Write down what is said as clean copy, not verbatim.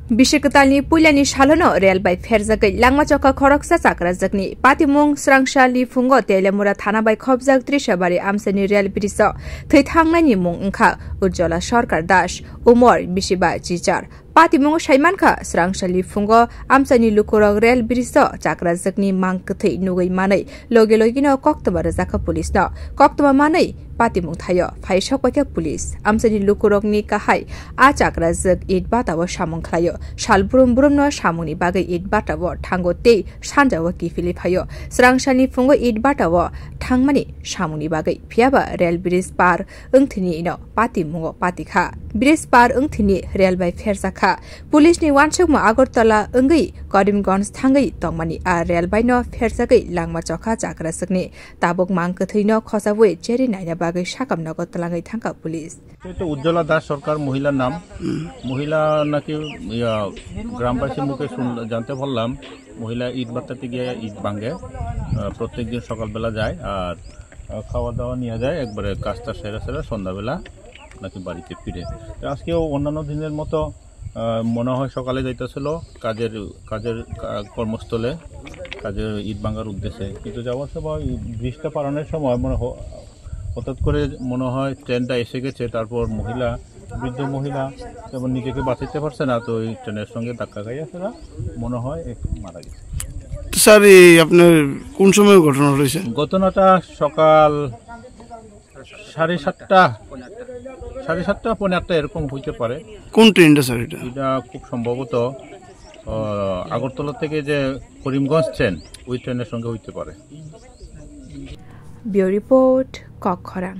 Bishikatani Pulani Shalono, Real by Ferzak, Langmachoka Koroksa Sakrazakni, Patimung, Srangshali Fungo, Telemura Tana by Kobzak Trishabari, Amsani Real Briso, Titangani Munka, Ujola Shorkar Dash, Umor, Bishiba, Chichar. Patimung Shaimanka, Srangshali Fungo, Amsani Lukuro Real Briso, Chakrazakni Mankate, Nugay Mane, Logilogino, Koktaba Zaka Police now, Koktaba Mane. Patimung Tayo, Faishok Waka Police, Amsani Lukurogni Kahai, Achakrazak, Eat Batawa Shamon Klayo, Shalbrum Bruno Shamoni Baga Eat Batawa, Tango Te, Shandawaki Filipayo, Srangshani Fungo Eat Batawa, Tangmani, Shamoni Baga, Piaba, Real Bris Bar, Untini, Patimungo, Patika, Bris Bar Untini, Real by Ferzaka, Police ni Wanchuma Agortala, Ungi, Godim Gons Tangi, Tongmani, Real by no Ferzaki, Langmachoka Chakrazakni, Tabok Mankatino, Kosaway, Jerry Naya. Shakam Nagot Langai Tanka Police. Ujjala Das Sarkar Mohila Nam Mohila Naki Grambasi Muke Jante Bhollam Mohila Eid Batate Gaya Eid Bange Protek Din Sokal Bela Jay আর খাওয়া দাওয়া নিয়ে যায় একবারে কাজটা সেরে সেরে সন্ধ্যাবেলা নাকি বাড়িতে ফিরে আজকেও অন্যান্য দিনের মতো মনে হয় সকালে যাইতেছিল কাজের কর্মস্থলে কাজের ঈদ ভাঙার উদ্দেশ্যে কিন্তু যাওয়ার সময় বৃষ্টি পারানোর সময় হঠাৎ করে মনে হয় ট্রেনটা এসে গেছে তারপর বৃদ্ধ মহিলা যেমন নিজেকে বাঁচাতে পারছে না তো এই ট্রেনের সঙ্গে ধাক্কা খাইয়াছে না মনে হয় মারা গেছে স্যার আপনার কোন সময় ঘটনা হয়েছে ঘটনাটা সকাল 7:30 পৌনে 8টা এরকম হইতে পারে কোন ট্রেনটা স্যার এটা খুব সম্ভবত আগরতলা থেকে যে করিমগঞ্জ ট্রেন ওই ট্রেনের সঙ্গে হইতে পারে Bureau Report, Kokkorang.